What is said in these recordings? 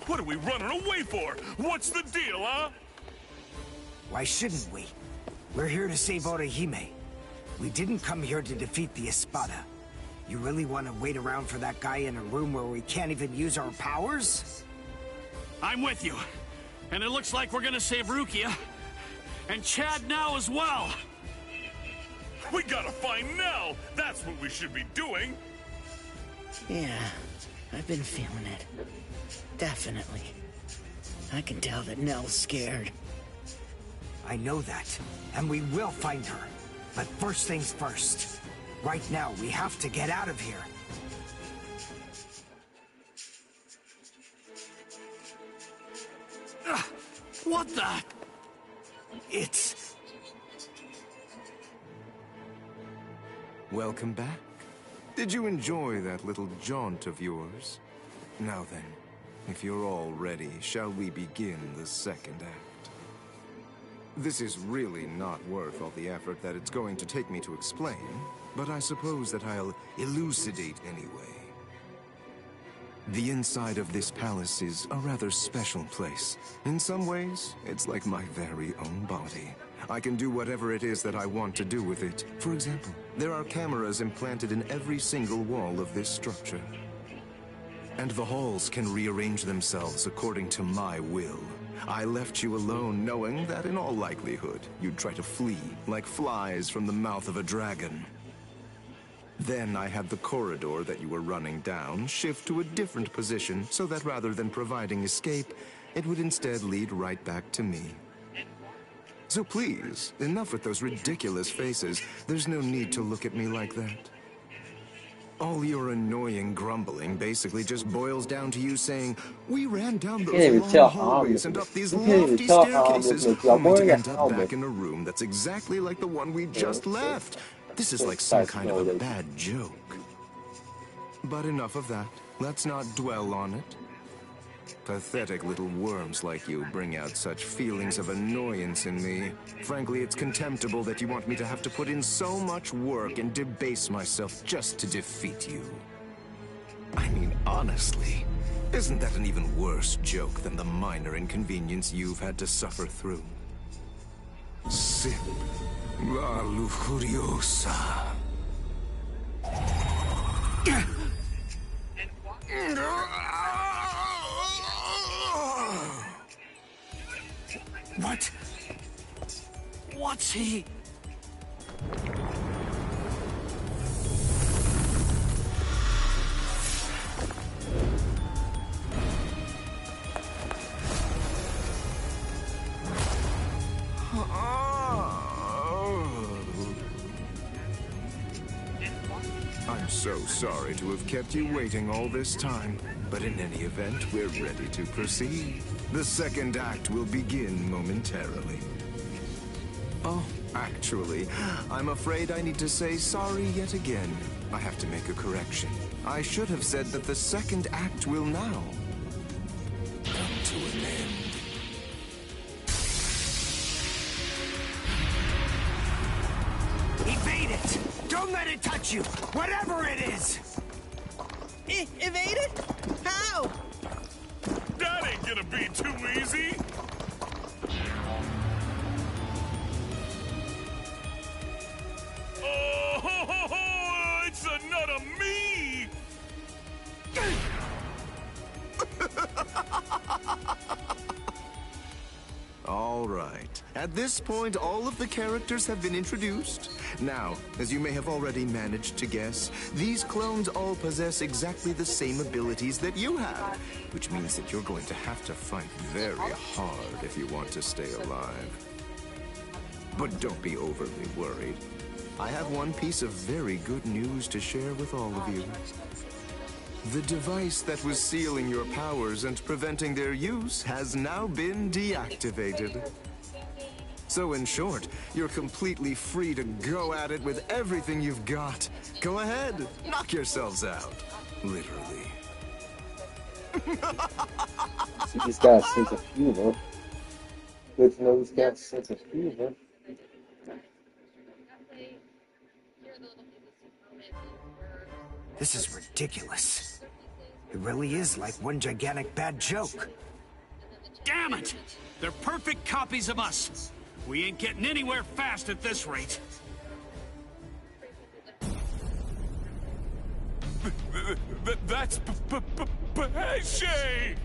What are we running away for? What's the deal, huh? Why shouldn't we? We're here to save Orihime. We didn't come here to defeat the Espada. You really want to wait around for that guy in a room where we can't even use our powers? I'm with you. And it looks like we're gonna save Rukia. And Chad now as well. We gotta find Nell! That's what we should be doing! Yeah, I've been feeling it. Definitely. I can tell that Nell's scared. I know that, and we will find her. But first things first. Right now, we have to get out of here. What the? It's... Welcome back. Did you enjoy that little jaunt of yours? Now then, if you're all ready, shall we begin the second act? This is really not worth all the effort that it's going to take me to explain, but I suppose that I'll elucidate anyway. The inside of this palace is a rather special place. In some ways, it's like my very own body. I can do whatever it is that I want to do with it. For example, there are cameras implanted in every single wall of this structure. And the halls can rearrange themselves according to my will. I left you alone knowing that in all likelihood, you'd try to flee like flies from the mouth of a dragon. Then I had the corridor that you were running down shift to a different position so that rather than providing escape, it would instead lead right back to me. So please, enough with those ridiculous faces. There's no need to look at me like that. All your annoying grumbling basically just boils down to you saying, we ran down those long hallways and up these lofty staircases only to end up back in a room that's exactly like the one we just left. This is like some kind of a bad joke. But enough of that. Let's not dwell on it. Pathetic little worms like you bring out such feelings of annoyance in me. Frankly, it's contemptible that you want me to have to put in so much work and debase myself just to defeat you. I mean, honestly, isn't that an even worse joke than the minor inconvenience you've had to suffer through? Sip la lujuriosa. What? What's he? I'm so sorry to have kept you waiting all this time, but in any event, we're ready to proceed. The second act will begin momentarily. Oh, actually, I'm afraid I need to say sorry yet again. I have to make a correction. I should have said that the second act will now come to an end. Evade it! Don't let it touch you! Whatever it is! Evade it? How? That ain't gonna be too easy! Oh, ho, ho, ho, it's a nut of me! All right. At this point, all of the characters have been introduced. Now, as you may have already managed to guess, these clones all possess exactly the same abilities that you have, which means that you're going to have to fight very hard if you want to stay alive. But don't be overly worried. I have one piece of very good news to share with all of you. The device that was sealing your powers and preventing their use has now been deactivated. So in short, you're completely free to go at it with everything you've got. Go ahead, knock yourselves out. Literally. See, this guy's sense of humor. Good to know this guy's sense of humor. This is ridiculous. It really is like one gigantic bad joke. Damn it! They're perfect copies of us. We ain't getting anywhere fast at this rate. That's Pesce!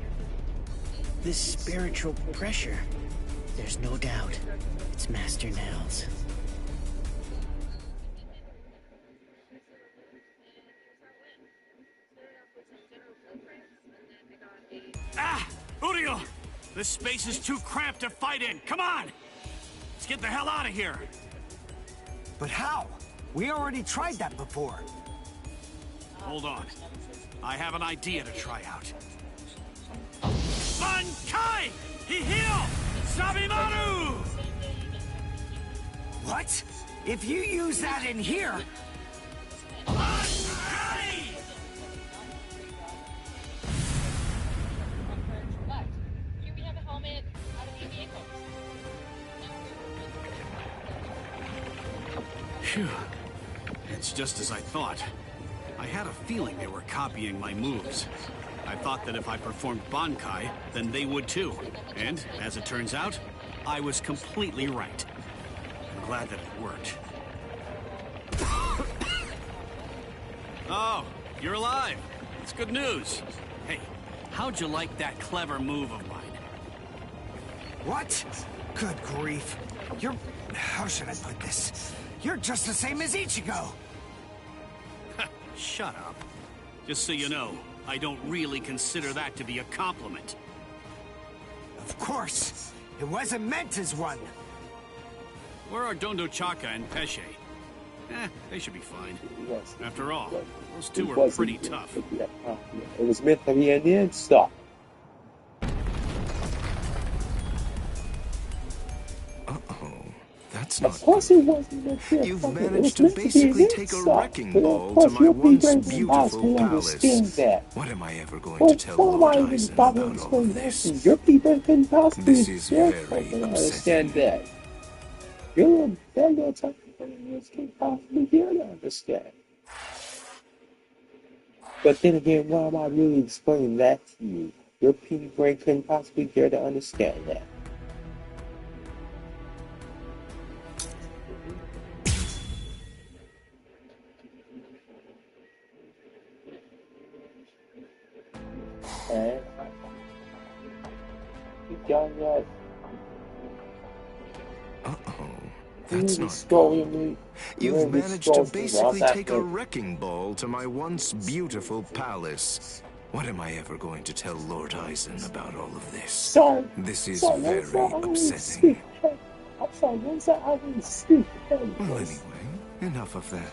This spiritual pressure, there's no doubt it's Master Nels. Ah! Udio! This space is too cramped to fight in. Come on! Let's get the hell out of here. But how? We already tried that before. Hold on. I have an idea to try out. Bankai! Hihio! Sabimaru! What? If you use that in here... Bankai! Here we have a helmet out of the vehicle. Phew. It's just as I thought. I had a feeling they were copying my moves. I thought that if I performed Bankai, then they would too. And, as it turns out, I was completely right. I'm glad that it worked. Oh, you're alive. It's good news. Hey, how'd you like that clever move of mine? What? Good grief. You're... How should I put this? You're just the same as Ichigo! Shut up. Just so you know, I don't really consider that to be a compliment. Of course! It wasn't meant as one! Where are Dondo Chaka and Pesce? They should be fine. Yes. After all, those It two were wasn't pretty meant tough. to be a compliment. It was meant to be an insult. Uh-oh. That's Of not course it wasn't meant to be a You've compliment. managed It was to meant be an basically take a insult. wrecking But of ball to course my you'll be once great and beautiful possibly understand palace. that. What am I ever going Well, to tell why Lord am I even Eisen bothering about to all explain of that this? to you? Your people can possibly This is their very fault and upsetting. understand that. Your little type of things can possibly hear to understand. But then again, why am I really explaining that to you? Your puny brain couldn't possibly dare to understand that. And you got that. Uh-oh. That's not scrolling me. You've managed to basically take a wrecking ball to my once beautiful palace. What am I ever going to tell Lord Eisen about all of this? Sorry. This is Sorry, very upsetting. I'm sorry, when's that I didn't speak? Well, anyway, enough of that.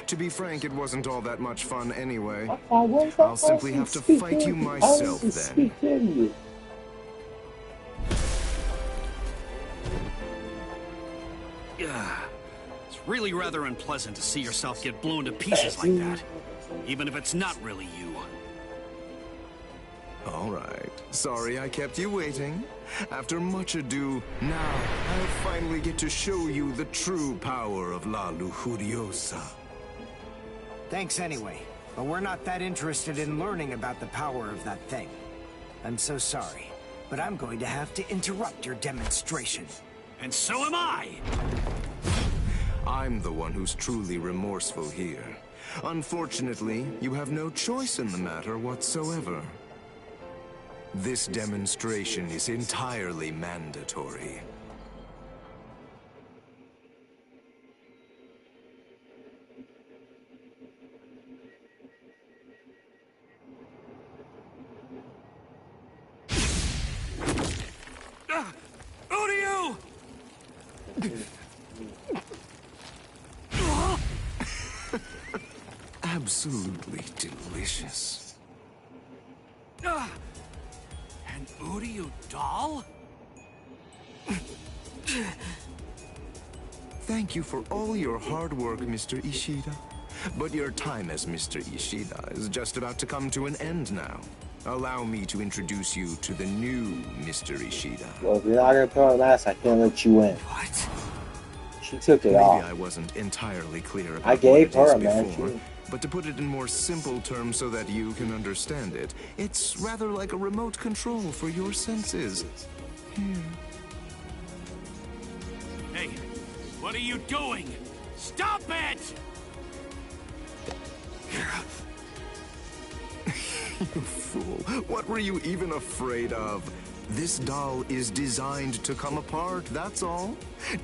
To be frank, it wasn't all that much fun anyway. I'll simply have to fight you myself then. Yeah, it's really rather unpleasant to see yourself get blown to pieces like that, even if it's not really you. All right. Sorry I kept you waiting. After much ado, now I'll finally get to show you the true power of La Lujuriosa. Thanks anyway, but we're not that interested in learning about the power of that thing. I'm so sorry, but I'm going to have to interrupt your demonstration. And so am I! I'm the one who's truly remorseful here. Unfortunately, you have no choice in the matter whatsoever. This demonstration is entirely mandatory. Udio! Absolutely delicious. An Udio doll? Thank you for all your hard work, Mr. Ishida. But your time as Mr. Ishida is just about to come to an end now. Allow me to introduce you to the new Mr. Ishida. Well, if you're not gonna throw it last, I can't let you in. What? She took it Maybe off. I wasn't entirely clear about I gave what it her is a before, match. But to put it in more simple terms so that you can understand it, it's rather like a remote control for your senses. Here. Hey, what are you doing? Stop it! You fool. What were you even afraid of? This doll is designed to come apart, that's all.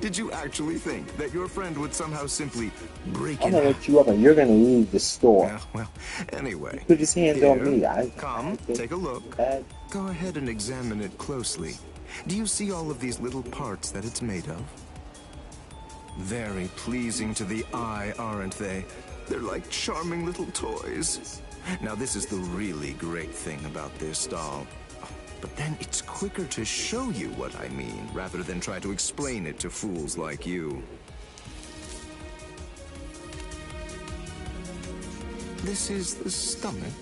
Did you actually think that your friend would somehow simply break I'm it gonna out? let you up and you're gonna leave the store. Yeah, well, anyway. Put his hands on me. Come, take a look. Go ahead and examine it closely. Do you see all of these little parts that it's made of? Very pleasing to the eye, aren't they? They're like charming little toys. Now, this is the really great thing about this doll. But then it's quicker to show you what I mean, rather than try to explain it to fools like you. This is the stomach.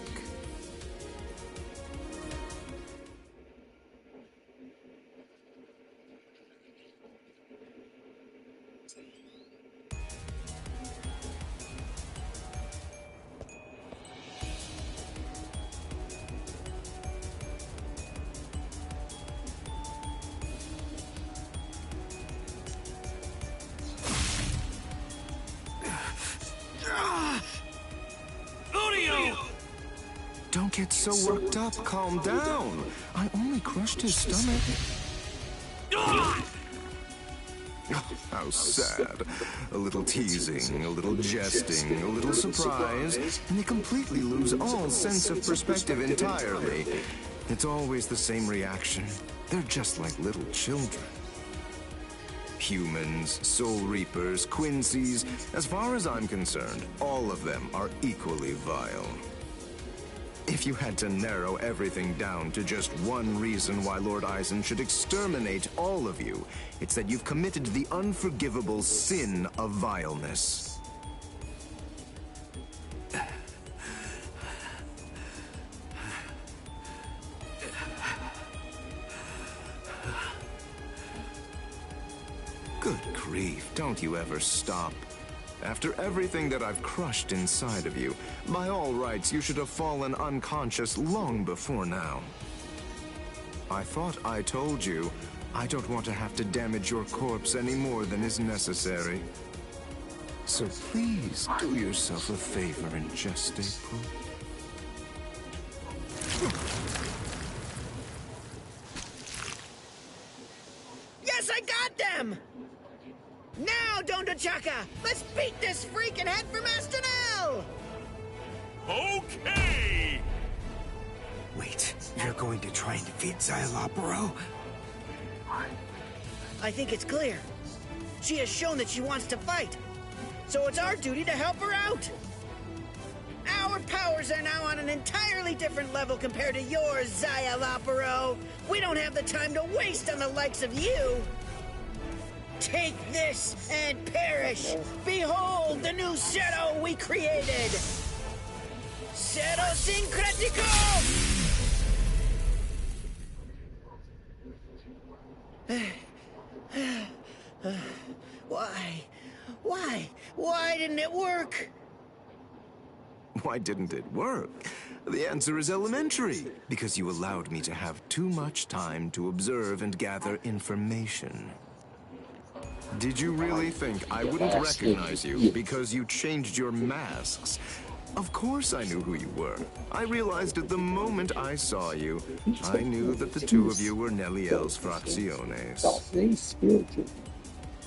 Don't get so worked up. Calm down. I only crushed his stomach. Oh, how sad. A little teasing, a little jesting, a little surprise, and they completely lose all sense of perspective entirely. It's always the same reaction. They're just like little children. Humans, Soul Reapers, Quincy's, as far as I'm concerned, all of them are equally vile. If you had to narrow everything down to just one reason why Lord Eisen should exterminate all of you, it's that you've committed the unforgivable sin of vileness. Good grief, don't you ever stop. After everything that I've crushed inside of you, by all rights, you should have fallen unconscious long before now. I thought I told you, I don't want to have to damage your corpse any more than is necessary. So please, do yourself a favor and just stay put. Yes, I got them! Now, Dondachaka! Let's beat this freak and head for Master Nell! Okay! Wait, you're going to try and defeat Xyalopero? I think it's clear. She has shown that she wants to fight. So it's our duty to help her out. Our powers are now on an entirely different level compared to yours, Xyalopero. We don't have the time to waste on the likes of you. Take this and perish! Behold the new Zero we created! Zero Syncretico! Why didn't it work? Why didn't it work? The answer is elementary. Because you allowed me to have too much time to observe and gather information. Did you really think I wouldn't recognize you because you changed your masks? Of course I knew who you were. I realized at the moment I saw you. I knew that the two of you were Neliel's Fracciones.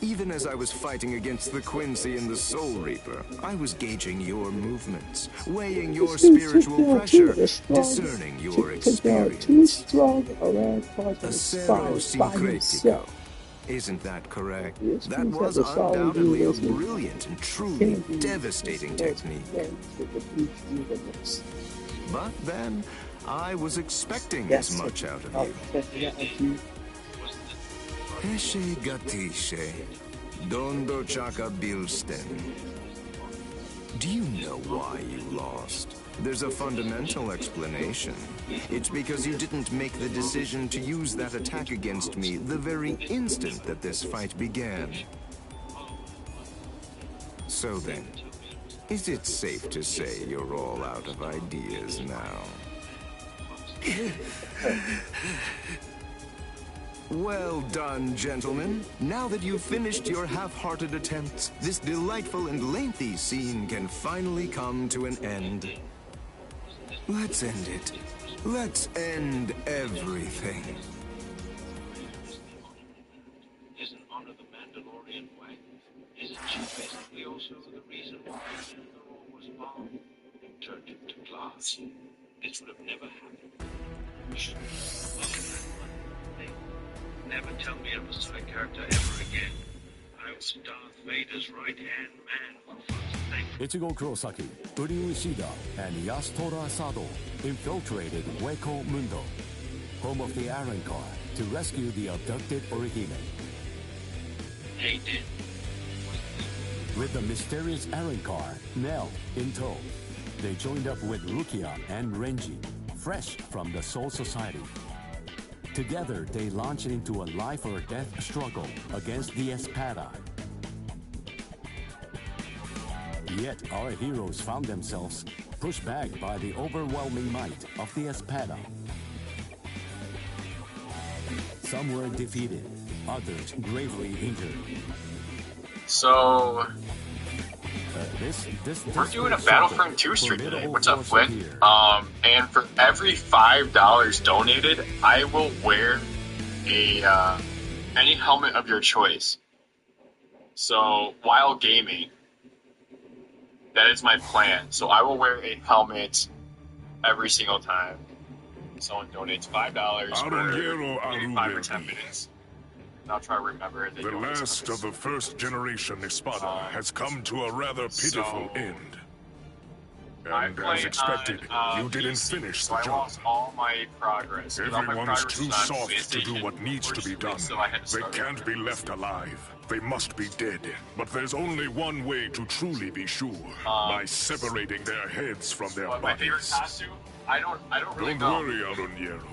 Even as I was fighting against the Quincy and the Soul Reaper, I was gauging your movements, weighing your spiritual pressure, discerning your experience. Acero Syncretico. Isn't that correct? That was undoubtedly a brilliant and truly devastating technique. But then, I was expecting as much out of you. Eshe Gatishe, Dondo Chaka Bilsten. Do you know why you lost? There's a fundamental explanation. It's because you didn't make the decision to use that attack against me the very instant that this fight began. So then, Is it safe to say you're all out of ideas now? Well done, gentlemen. Now that you've finished your half-hearted attempts, this delightful and lengthy scene can finally come to an end. Let's end it. Let's end everything. Isn't honor the Mandalorian way? Isn't she basically also the reason why Mandalore was bombed and turned into glass? This would have never happened. We should never tell me I'm a side character ever again. I was Darth Vader's right-hand man, for fuck's sake. Ichigo Kurosaki, Uri Ushida, and Yasutora Sado infiltrated Hueco Mundo, home of the Arrancar, to rescue the abducted Orihime. They did. With the mysterious Arrancar, Nell, in tow, they joined up with Rukia and Renji, fresh from the Soul Society. Together, they launched into a life-or-death struggle against the Espada. Yet, our heroes found themselves pushed back by the overwhelming might of the Espada. Some were defeated, others gravely injured. So... we're doing a Battlefront 2 stream today. What's up, Flynn? And for every $5 donated, I will wear a any helmet of your choice. So while gaming, that is my plan. So I will wear a helmet every single time someone donates $5 for maybe 5 or 10 minutes. I'll try to remember it. The last of the first generation Espada has come to a rather pitiful end. And as expected, you didn't finish the I job. lost all my progress. Everyone's too soft to do what needs to be done. They can't be left alive. They must be dead. But there's only one way to truly be sure. By separating their heads from their bodies. My favorite costume? I don't really know. Don't worry, Aroniero.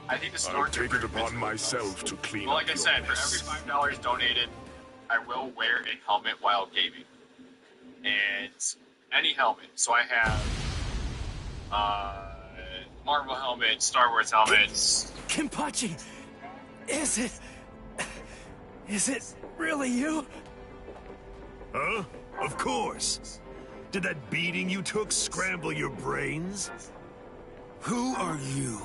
I think the I'll take it upon myself to clean well, up like I said, for every $5 donated, I will wear a helmet while gaming. And any helmet. So I have Marvel helmets, Star Wars helmets. Kenpachi! Is it really you? Huh? Of course. Did that beating you took scramble your brains? Who are you?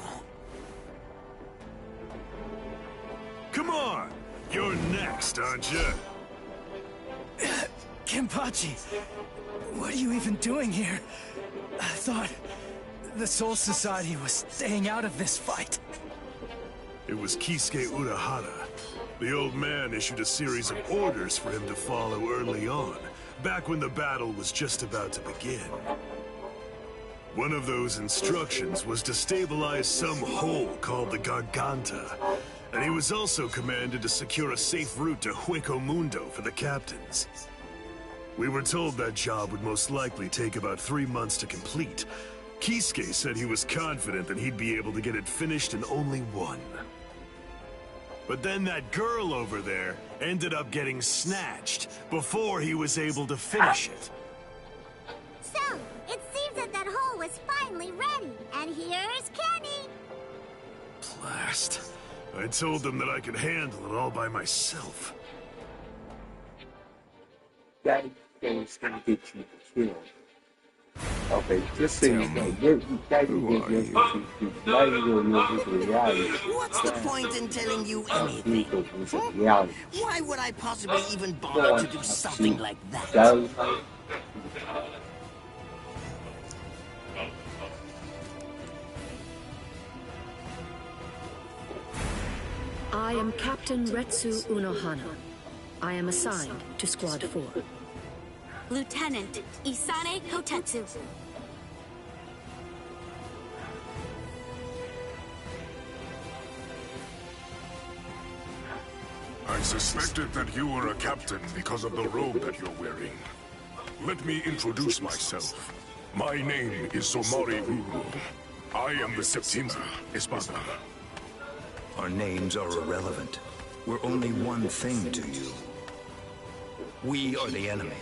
Come on! You're next, aren't you? Kenpachi, what are you even doing here? I thought the Soul Society was staying out of this fight. It was Kisuke Urahara. The old man issued a series of orders for him to follow early on, back when the battle was just about to begin. One of those instructions was to stabilize some hole called the Garganta, and he was also commanded to secure a safe route to Hueco Mundo for the captains. We were told that job would most likely take about 3 months to complete. Kisuke said he was confident that he'd be able to get it finished in only 1. But then that girl over there ended up getting snatched before he was able to finish it. So, it seems that that hole was finally ready, and here's Kenny! Blast. I told them that I could handle it all by myself. That is going to get you killed. Okay, just so you know, you guys can get your not even your reality. What's the point in telling you anything? Why would I possibly even bother to do something like that? I am Captain Retsu Unohana. I am assigned to Squad 4. Lieutenant Isane Kotetsu. I suspected that you were a captain because of the robe that you're wearing. Let me introduce myself. My name is Somari Uru. I am the Septima Espada. Our names are irrelevant. We're only one thing to you. We are the enemy,